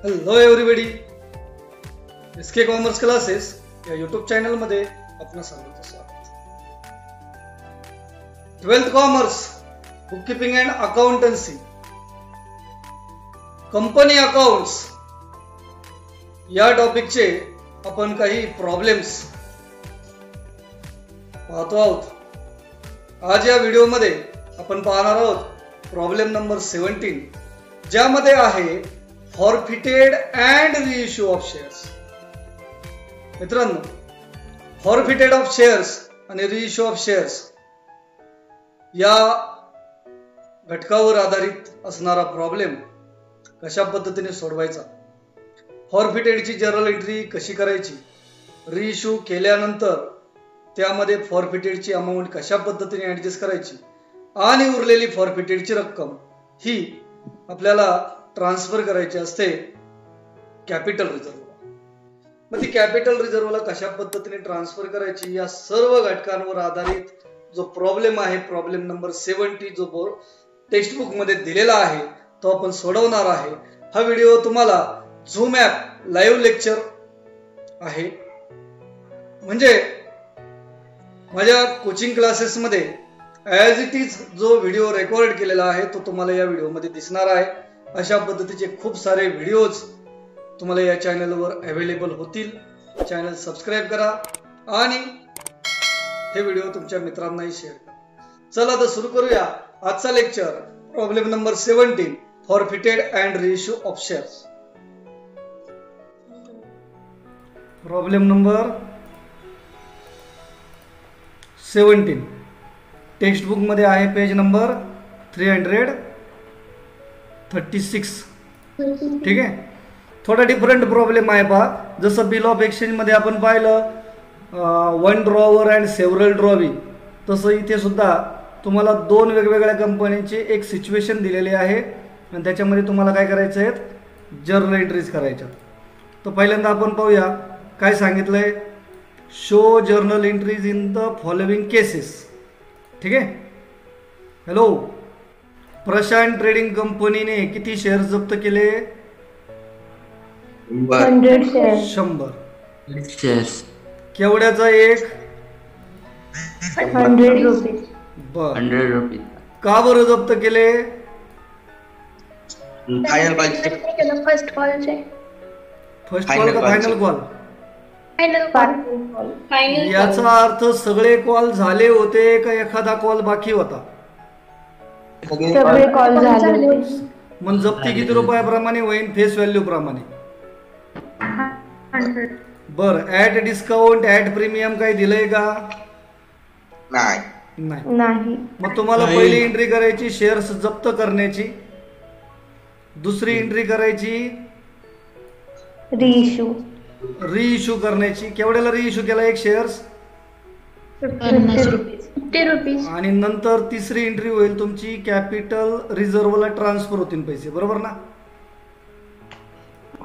Hello everybody, SK commerce classes या YouTube channel मध्ये आपलं सर्वांचं स्वागत. 12th commerce book keeping and accountancy, company accounts या टॉपिकचे आपण काही प्रॉब्लेम्स पाहतो आहोत. आज या व्हिडिओमध्ये आपण पाहणार आहोत प्रॉब्लेम नंबर 17, ज्यामध्ये आहे forfeited and reissue of shares. मित्रांनो, फॉरफिटेड ऑफ शेअर्स आणि रिइश्यू ऑफ शेअर्स या घटकावर आधारित असणारा प्रॉब्लेम कशा पद्धतीने सोडवायचा, फॉरफिटेडची जर्नल एंट्री कशी करायची, रिइश्यू केल्यानंतर त्यामध्ये फॉरफिटेडची अमाऊंट कशा पद्धतीने ऍडजस्ट करायची आणि उरलेली फॉरफिटेडची रक्कम ही आपल्याला ट्रान्सफर करायची असते कॅपिटल रिझर्व्हला. मग ती कॅपिटल रिझर्व्हला कशा पद्धतीने ट्रान्सफर करायची या सर्व घटकांवर आधारित जो प्रॉब्लेम आहे, प्रॉब्लेम नंबर 70, जो टेक्स्टबुक मध्ये दिलेला आहे तो आपण सोडवणार आहे. हा व्हिडिओ तुम्हाला झूम ॲप लाईव्ह लेक्चर आहे, म्हणजे माझ्या कोचिंग क्लासेस मध्ये ॲज इट इज जो व्हिडिओ रेकॉर्ड केलेला आहे तो तुम्हाला या व्हिडिओमध्ये दिसणार आहे. अशा पद्धतीचे खूप सारे व्हिडिओज तुम्हाला या चॅनलवर अवेलेबल होतील. चॅनल सबस्क्राईब करा आणि हे व्हिडिओ तुमच्या मित्रांनाही शेअर करा. चला तर सुरू करूया आजचा lecture, problem number 17, forfeited and reissue of shares. Problem number 17 textbook मध्ये आहे, पेज नंबर 336. ठीक आहे, थोडा डिफरंट प्रॉब्लेम आहे पहा. जसं बिल ऑफ एक्सचेंज मध्ये आपण पाहिलं one drawer and several drawing, तसं इथे सुद्धा तुम्हाला दोन वेगवेगळ्या कंपनीची एक सिच्युएशन दिलेली आहे आणि त्याच्यामध्ये तुम्हाला काय करायचं आहे, जर्नल एंट्रीज करायच्या. तर पहिल्यांदा आपण पाहूया काय सांगितलंय. Show journal entries in the following cases. ठीक आहे. हॅलो, प्रशांत ट्रेडिंग कंपनीने किती शेअर जप्त केले? 100 शेअर्स. केवढ्याचा एक? 100 रुपीज. बर, 100 रुपीज. का बरं जप्त केले? Final call. फर्स्ट कॉलचे. फर्स्ट कॉल का फायनल कॉल? फायनल. याचा अर्थ सगळे कॉल झाले होते का एखादा कॉल बाकी होता? सगळे कॉल झाले. मग जप्ती किती रुपयाप्रमाणे होईल? फेस व्हॅल्यू प्रमाणे. 100. बर, ऍट डिस्काउंट ऍट प्रीमियम काही दिलंय का? नाही. मग तुम्हाला पहिली एंट्री करायची शेअर्स जप्त करण्याची, दुसरी एंट्री करायची रिइश्यू करण्याची. केवढ्याला रिइश्यू केला एक शेअर्स? 50 रुपीज. आणि नंतर तिसरी एंट्री होईल तुमची कॅपिटल रिझर्व्हला ट्रान्सफर होतील पैसे, बरोबर ना?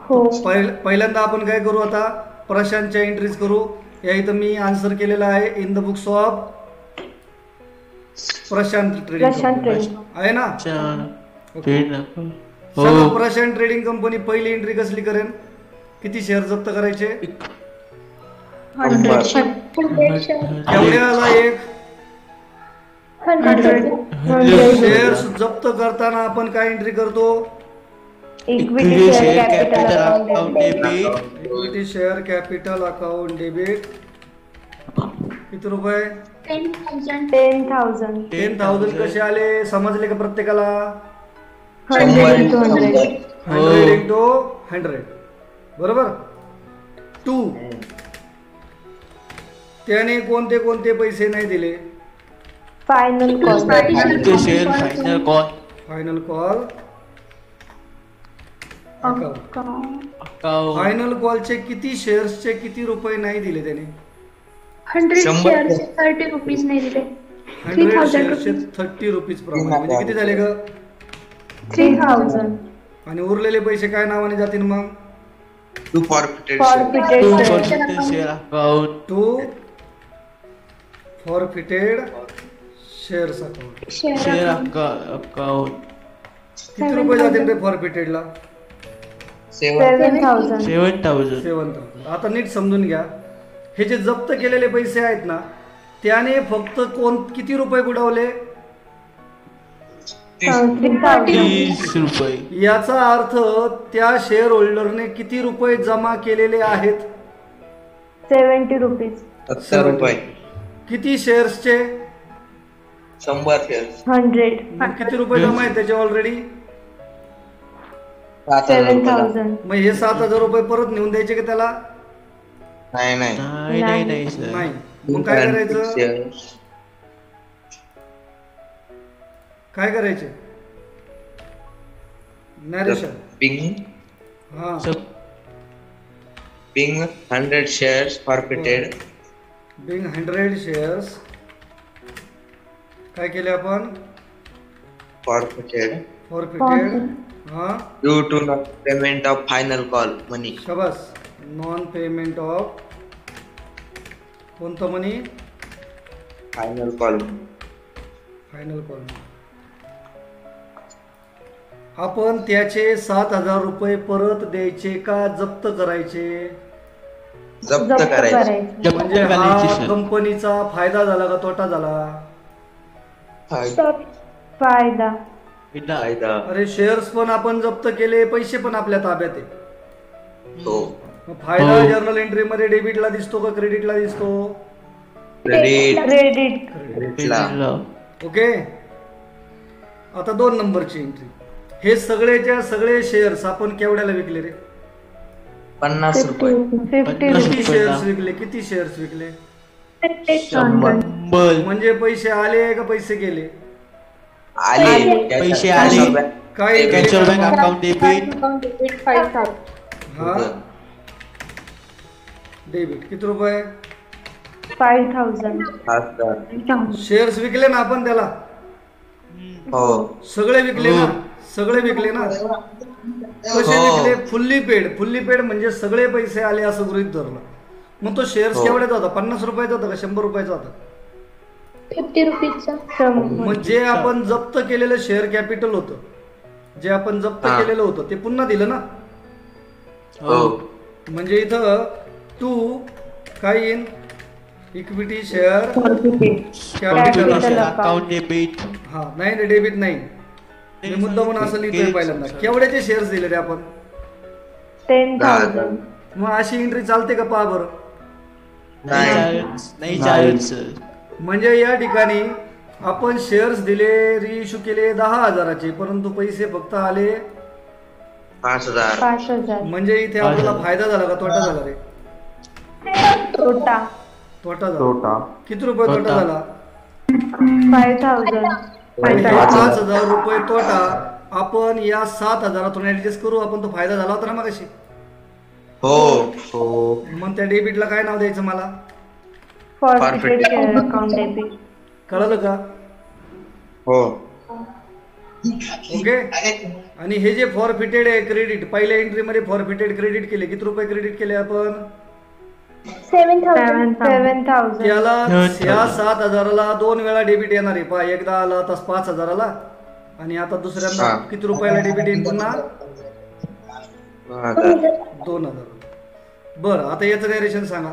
हो. पहिल्यांदा आपण काय करू, आता प्रशांतच्या एंट्रीज करू. या इथं मी आन्सर केलेला आहे in the books of Prashant trading आहे ना. प्रशांत ट्रेडिंग कंपनी पहिली एंट्री कसली करेन? किती शेअर जप्त करायचे? 100. केवढ्याला एक? 100. शेअर्स जप्त करताना आपण काय एंट्री करतो? Equity share capital account debit. Equity share capital account debit. किती रुपये? 10,000. कसे आले समजले का प्रत्येकाला? 100 into 100. 100 into 100, बरोबर. 2 त्याने कोणते कोणते पैसे नाही दिले? Final call. Equity share final call. Final call account. Account. Final कॉलचे किती शेअर्सचे किती रुपये नाही दिले त्याने? 100 100 shares 30 रुपीज नाही दिले. 100 3000 शेअर्सचे रुपीज. 30 रुपीज प्रमाणे म्हणजे किती झाले ग? 3000 आणि उरलेले पैसे काय नावाने जातील मग? To forfeited forfeited shares. Forfeited share account. To forfeited shares account. Share account. किती रुपये जातील रे फॉरफिटेडला? 7000 7000. 7,000. आता नीट समजून घ्या, हे जे जप्त केलेले पैसे आहेत ना, त्याने फक्त किती रुपये बुडवले? 30,000 30 रुपये. याचा अर्थ त्या शेअर होल्डरने किती रुपये जमा केलेले आहेत? 70 रुपीज. 70 रुपये. किती शेअर्सचे? 100 शेअर्स. 100 मग किती रुपये जमा आहेत त्याचे ऑलरेडी? 7000 मग हे 7,000 रुपये परत नेऊन द्यायचे का त्याला? नाही सर. नाही. मग काय करायचं? काय करायचे? नॅरेशन. हा. Being 100 shares forfeited. Being 100 shares काय केले आपण? Forfeited forfeited. हा. due to non-payment of final call money. शाबास. नॉन पेमेंट ऑफ कोणतं मनी? Final call. Final call. आपण त्याचे 7,000 रुपये परत द्यायचे का जप्त करायचे? जप्त करायचे. म्हणजे हा कंपनीचा फायदा झाला का तोटा झाला? फायदा. फायदा. अरे शेअर्स पण आपण जप्त केले, पैसे पण आपल्या ताब्यात आहे. हो. मग फायदा जर्नल एंट्री मध्ये डेबिटला दिसतो का क्रेडिटला दिसतो? क्रेडिट. ओके. आता 2 नंबरची एंट्री. हे सगळेच्या सगळे शेअर्स आपण केवढ्याला विकले रे? 50 रुपये. 50 किती शेअर्स विकले? किती शेअर्स विकले? 100 म्हणजे पैसे आले का पैसे गेले? आले. पैसे आले. काय कॅन्सल बँक अकाउंट डेबिट. 5000 हा. डेबिट किती रुपये? 5000 शेअर्स विकले ना आपण त्याला? हो. सगळे विकले ना? सगळे विकले ना? कसे विकले? फुल्ली पेड म्हणजे सगळे पैसे आले असं गृहीत धरलं. मग तो शेअर्स केवढ्याचा होता? 50 रुपयाचा होता का 100 रुपयाचा होता? 50 रुपीजचा. मग जे आपण जप्त केलेलं शेअर कॅपिटल होतं, जे आपण जप्त केलेलं होतं ते पुन्हा दिलं ना? हो. म्हणजे इथं टू काय येईन? Equity share capital account debit. हा. नाही डेबिट नाही. मी मुद्दा म्हणून असं लिहितोय पहिल्यांदा. केवढ्याचे शेअर्स दिले रे आपण? 10,000 मग अशी एंट्री चालते का? पहा बरं. नाही चालेल सर. म्हणजे या ठिकाणी आपण शेअर्स दिले, रिइश्यू केले 10,000चे, परंतु पैसे फक्त आले 5,000. म्हणजे इथे आपल्याला फायदा झाला का तोटा झाला रे? तोटा झाला. किती रुपये तोटा झाला? 5000 5,000 रुपये तोटा आपण या 7,000तून ऍडजस्ट करू. आपण तो फायदा झाला होता ना मगाशी? हो. मग त्या डेबिटला काय नाव द्यायचं मला? forfeited share account debit. कळलं का? हो. ओके. आणि हे जे फॉरफिटेड आहे क्रेडिट, पहिल्या एंट्री मध्ये फॉरफिटेड क्रेडिट केले. किती रुपये क्रेडिट केले आपण? 7,000 त्याला या 7,000ला 2 वेळा डेबिट येणार आहे. पहा, एकदा आला आता 5,000ला आणि आता दुसऱ्यांदा किती रुपयाला डेबिट येईल पुन्हा? 2,000. बरं, आता याचं नरेशन सांगा.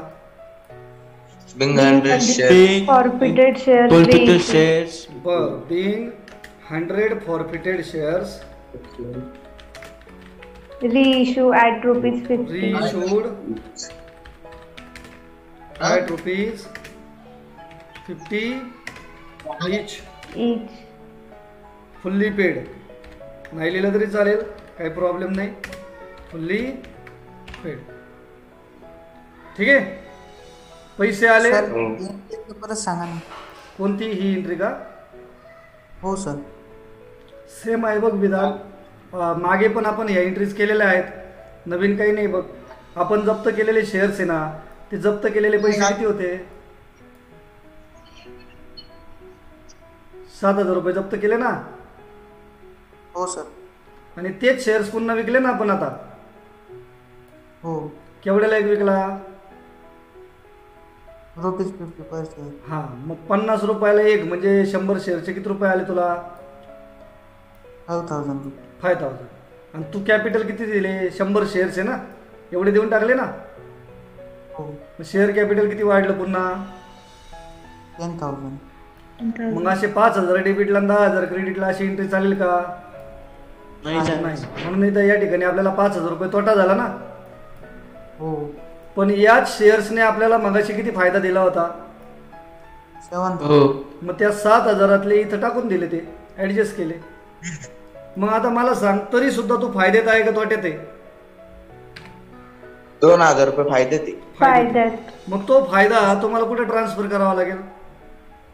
Being 100 shares. forfeited shares Forfeited shares. बरं. Being 100 forfeited shares reissue at ₹50. reissued at ₹50 each. Fully paid. नाही लिहिलं तरी चालेल, काही प्रॉब्लेम नाही. Fully paid. ठीक आहे. पैसे आले. परत सांगा ना. कोणती ही एंट्री का? हो सर. सेम आहे बघ विधान. मागे पण आपण ह्या एंट्रीज केलेल्या आहेत, नवीन काही नाही बघ. आपण जप्त केलेले शेअर्स आहे ना, ते जप्त केलेले पैसे किती होते? 7,000 रुपये जप्त केले ना. हो सर. आणि तेच शेअर्स पुन्हा विकले ना आपण आता. हो. केवढ्याला एक विकला? ₹50 पर शेअर. हा, मग 50 रुपयाला एक म्हणजे 100 शेअरचे किती रुपये आले तुला? 5,000 रुपये. 5,000. आणि तू कॅपिटल किती दिले? 100 शेअर्स आहे ना, एवढे देऊन टाकले ना. हो. शेअर कॅपिटल किती वाढलं पुन्हा? 10,000. मग असे 5,000 डेबिटला आणि 10,000 क्रेडिटला अशी एंट्री चालेल का? नाही नाही. चालेल. म्हणून इथं या ठिकाणी आपल्याला 5,000 रुपये तोटा झाला ना. हो. पण याच शेअर्सने आपल्याला मगाशी किती फायदा दिला होता? 7,000. हो. मग त्या 7,000 इथं टाकून दिले, ते ऍडजस्ट केले. मग आता मला सांग, तरी सुद्धा तू फायद्यात आहे का तोट्यात आहे? 2,000 रुपये फायदे ते. फायद्यात. मग तो फायदा तुम्हाला कुठे ट्रान्सफर करावा लागेल?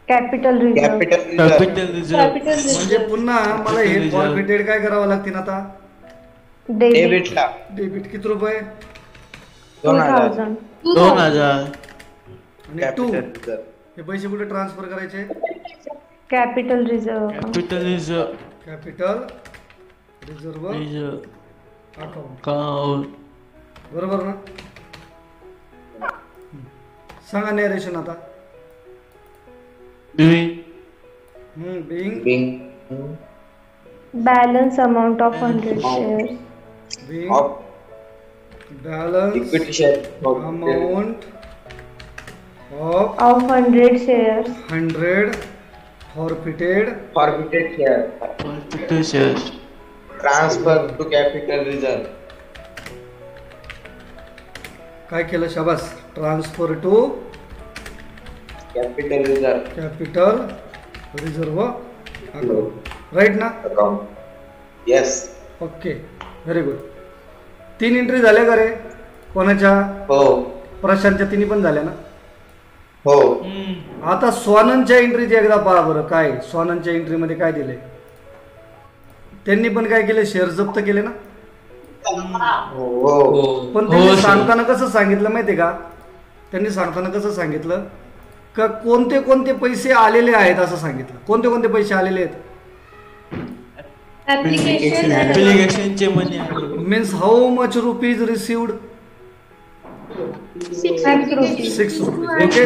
Capital reserve. कॅपिटल रिझर्व म्हणजे पुन्हा मला हे फॉरफिटेड काय करावं लागतील आता? डेबिट. डेबिटला डेबिट किती रुपये? 2,000. 2,000. आणि 2 हे पैसे कुठे ट्रान्सफर करायचे? Capital reserve. Capital reserve capital reserve account. Account. बरोबर ना? सांगा नरेशन आता. Being Balance amount of 100 shares. Being balance amount of Of 100 shares. 100 forfeited capital shares. Transfer to capital reserve. काय केलं? शाबास. Transfer to capital reserve capital reserve account. Right ना? Account. Yes. Okay, very good. 3 entry झाल्या का रे? कोणाच्या? हो प्रशांतच्या 3 पण झाल्या ना. हो. आता स्वानंदच्या एंट्रीची एकदा पहा बरं. काय स्वानंदच्या एंट्रीमध्ये काय दिले? त्यांनी पण काय केले? शेअर जप्त केले ना. हो. पण त्यांनी सांगताना कसं सांगितलं माहितीये का? त्यांनी सांगताना कसं सांगितलं का कोणते कोणते पैसे आलेले आहेत असं सांगितलं. कोणते कोणते पैसे आलेले आहेत? ऍप्लिकेशनचे money means how much rupees received? 6 rupees. 6 rupees. Okay.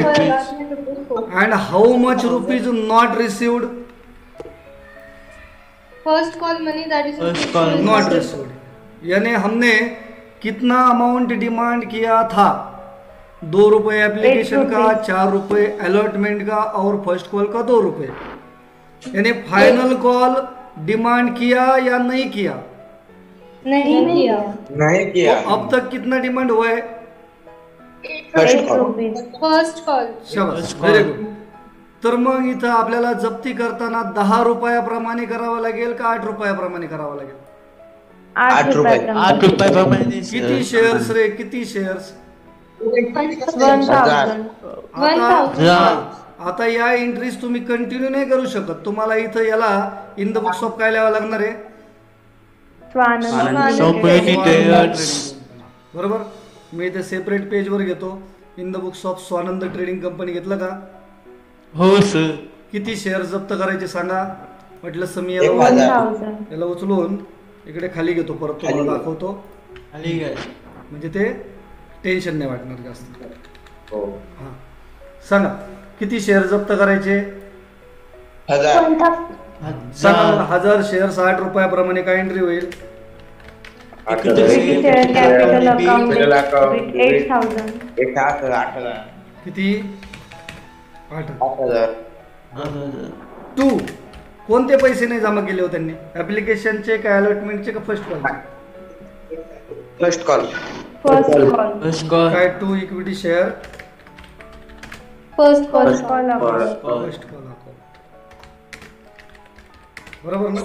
And how much rupees not received? First call money, that is First rupees call. 200. Not received. यानी हमने कितना अमाउंट डिमांड किया था? 2 रुपए एप्लीकेशन का, 4 रुपए अलॉटमेंट का और फर्स्ट कॉल का 2 रुपए. यानी फाइनल कॉल डिमांड किया या नहीं किया? नहीं किया. नहीं किया. तो अब तक कितना डिमांड हुआ है? First 8 call. rupees. First call. शाबास, व्हेरी गुड. तर मग इथं आपल्याला जप्ती करताना 10 रुपयाप्रमाणे करावं लागेल का 8 रुपयाप्रमाणे करावं लागेल? 8 रुपये. रुपये. 8 रुपयाप्रमाणे किती शेअर्स रे? किती शेअर्स? 1,000. आता या एंट्रीज तुम्ही कंटिन्यू नाही करू शकत. तुम्हाला इथं याला इन द बुक्स ऑफ काय लिहावं लागणार आहे? स्वानंद. बरोबर. मी इथे सेपरेट पेजवर घेतो. In the books of Swanand trading company घेतलं का? हो सर. किती शेअर जप्त करायचे सांगा? म्हटलं समी 1,000. याला उचलून इकडे खाली घेतो, परत तुम्हाला दाखवतो. खाली काय? म्हणजे ते टेन्शन नाही वाटणार जास्त. हो. हां, सांगा किती शेअर जप्त करायचे? 1000. सांगा मला. 1000 शेअर्स 8 रुपयाप्रमाणे काय एंट्री होईल? Equity share capital account. Capital account. Debit 8,000. 8,000. किती? 8. 8,000. 2 कोणते पैसे नाही जमा केले हो त्यांनी? ऍप्लिकेशनचे का अलॉटमेंटचे का first call? First call. First call. First call. काय 2 equity share First call. First call account. First call account. बरोबर ना?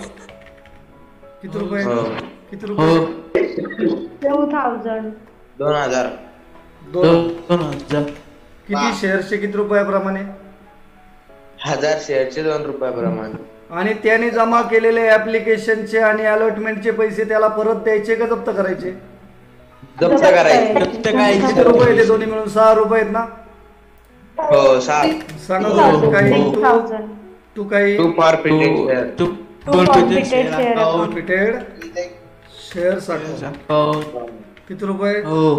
किती रुपये? किती रुपये? 2,000. 2,000. 2. 2,000. किती शेअर्सचे किती रुपयाप्रमाणे? 1000 शेअरचे 2 रुपयाप्रमाणे. आणि त्याने जमा केलेले ऍप्लिकेशनचे आणि अलॉटमेंटचे पैसे त्याला परत द्यायचे का जप्त करायचे? जप्त करायचे. जप्त करायचे. किती रुपये ते दोन्ही मिळून 6 रुपये आहेत ना? हो 6. सांगा हो, तू काही हो. 6,000. तू काही to forfeited share. To forfeited share share account forfeited shares account account. किती रुपये? हो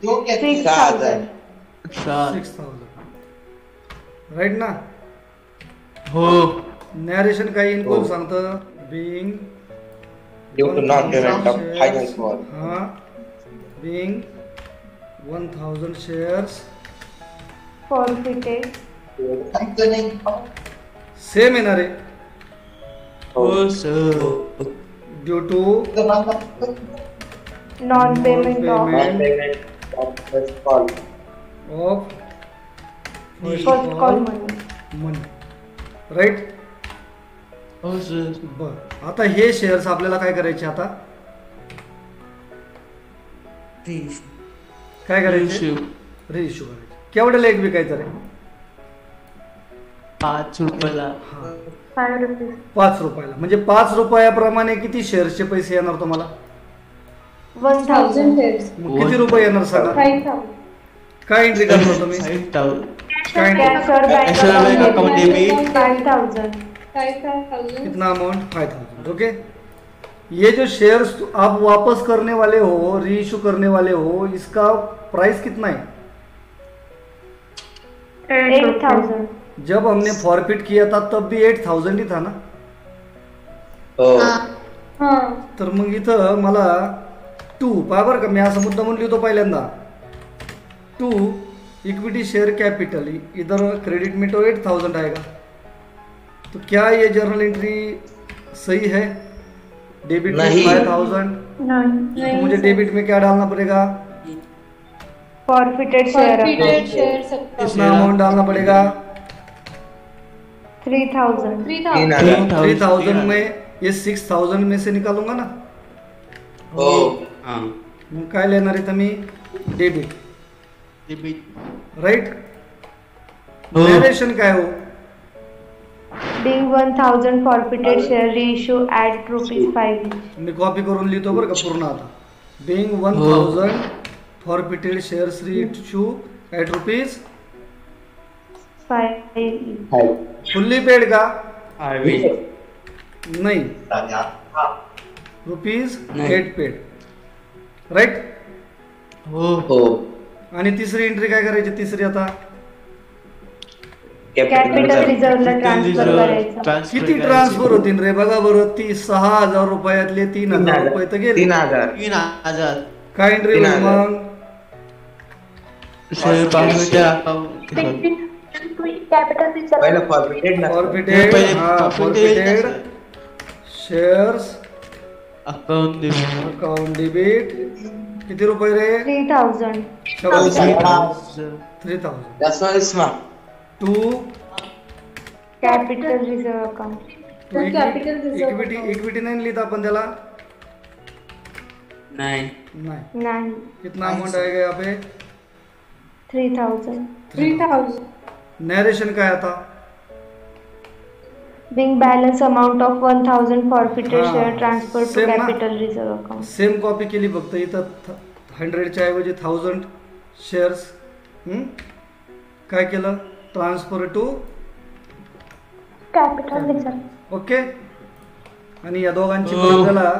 6,000. 6,000 राईट ना? हो नॅरेशन काही इनपुट हो. सांगतं being due to non payment of finance call. हा बिंग 1000 शेअर्स Forfeited. सेम येणार आहे हो sir. Due to Non-payment of Non-payment. Call. Of first call money. Money right. हो सर. बर आता हे शेअर्स आपल्याला काय करायचे? आता काय करायचे? रिइश्यू करायचे. केवढ्याला एक विकायचं रे? 5 रुपयाला. 5 rupees. 5 रुपयाला. म्हणजे 5 रुपयाप्रमाणे किती शेअर्सचे पैसे येणार तुम्हाला? 1,000. shares. मग किती रुपये येणार सांगा? 5,000. काय एंट्री करणार तुम्ही? 5,000. काय Cash or bank Cash or bank account account debit. 5,000. 5,000. कितना अमाउंट? 5,000. ओके. ये जो शेयर्स आप वापस करने वाले हो, रीइश्यू करने वाले हो, इसका प्राइस कितना है? 8,000. जब हमने फॉरफिट किया था तब भी 8,000 ही था ना? हो हाँ. तर मग इथं मला 2 पहा बरं का, मी असा मुद्दा म्हणून लिहितो पहिल्यांदा 2 इक्विटी शेयर कैपिटल, इधर क्रेडिट में तो 8,000 आएगा. तो क्या ये जर्नल एंट्री सही है? डेबिट में नहीं. 5,000. None. तो मुझे डेबिट में क्या डालना पड़ेगा? Forfeited share Forfeited account. shares account. कितना अमाउंट डालना पड़ेगा? 3,000. 3,000. 3,000 में ये 6,000 में से निकालूंगा ना. हो मग काय लेणार आहे तुम्ही? डेबिट. डेबिट. राईट. हो. नॅरेशन काय हो? Being 1,000 forfeited share reissue at ₹5 each. मी कॉपी करून लिहितो बरं का पूर्ण आता. Being 1,000 forfeited shares reissue at ₹5 each. Fully paid का? आर्विन. नाही. ₹8 पेड. राईट. हो हो. आणि तिसरी एंट्री काय करायची? तिसरी आता Capital reserve ला ट्रान्सफर Reserve करायचं. transfer किती करायचे. ट्रान्सफर होतील रे? बघा बरं, ती 6,000 रुपयातले 3,000 रुपये तर गेले. 3,000. 3,000. काय एंट्री होईल 3,000. मग? Sir forfeited account. पहिलं फॉरफिटेड ना. फॉरफिटेड. पहिले हा forfeited forfeited shares account debit. Account debit. किती रुपये रे? 3,000. 3,000. That's why it's smart. To Capital reserve account. Capital reserve equity. account. Equity नाही लिहित आपण त्याला. नाही. नाही. Nine. कितना अमाउंट आएगा यहाँ पे? 3,000. 3,000. नॅरेशन काय आता? Being balance amount of 1,000 forfeited हाँ. share transferred to Same ना? capital reserve account. Same copy केली फक्त इथं 100च्या ऐवजी 1000 शेअर्स. काय केलं? Transfer to Capital reserve. Okay. आणि या दोघांची हो. आपल्याला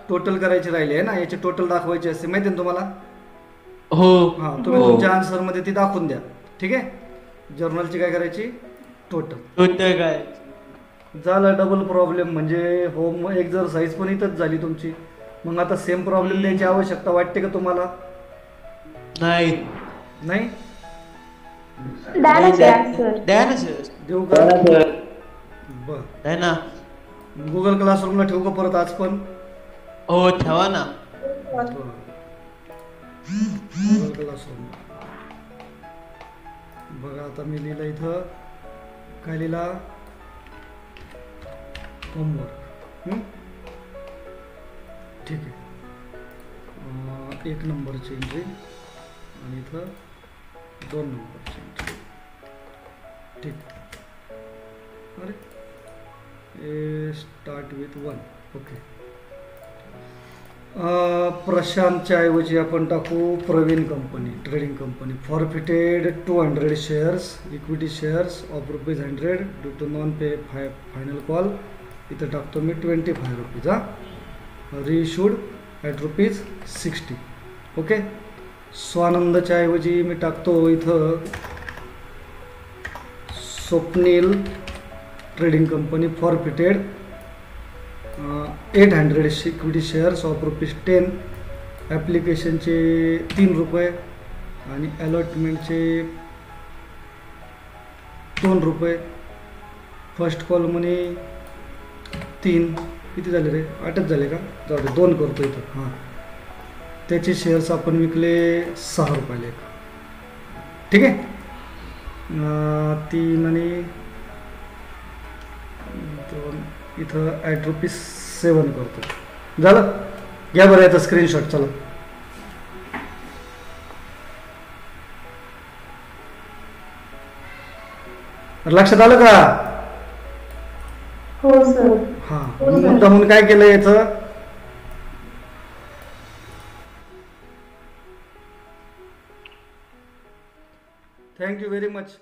टोटल करायची राहिली आहे ना, याची टोटल दाखवायची असते माहिती ना तुम्हाला. हो हा तुम्ही हो. तुमच्या आन्सर मध्ये ती दाखवून द्या. ठीक आहे. जर्नलची काय करायची? टोटल. टोटल काय? झालं डबल प्रॉब्लेम. म्हणजे होम एक्झरसाइज पण इथंच झाली तुमची. मग आता सेम प्रॉब्लेम द्यायची आवश्यकता वाटते का तुम्हाला? नाही. नाही द्या ना sir. द्या ना सर. देऊ का? बर. द्या ना. गुगल क्लासरूमला ठेवू का परत आज पण? हो ठेवा ना. Google classroom. बघा आता मी लिहिलं इथं. काय लिहिला? होमवर्क. ठीक आहे. 1 नंबरची एंट्री आणि इथं 2 नंबरची एंट्री. ठीक. अरे स्टार्ट विथ 1. ओके. प्रशांतच्या ऐवजी आपण टाकू Praveen company, trading company. Forfeited 200 shares, equity shares of ₹100 due to non pay final call. इथं टाकतो मी ₹25. रिइश्यूड ॲट ₹60. ओके. स्वानंदच्या ऐवजी मी टाकतो इथं Swapnil trading company. Forfeited 800 equity shares of ₹10. ॲप्लिकेशनचे ₹3 आणि अलॉटमेंटचे ₹2. फर्स्ट कॉल मनी 3. किती झाले रे? 8च झाले का? जाऊ दे, 2 करतो इथं. हां, त्याचे शेअर्स आपण विकले ₹6 एक. ठीक आहे. 3 आणि 2 इथं ॲट ₹7 करतो. झालं. घ्या बरं याचा स्क्रीनशॉट. चला, लक्षात आलं का? हो सर. हां, मुद्दा म्हणून काय केलं याचं? Thank you very much.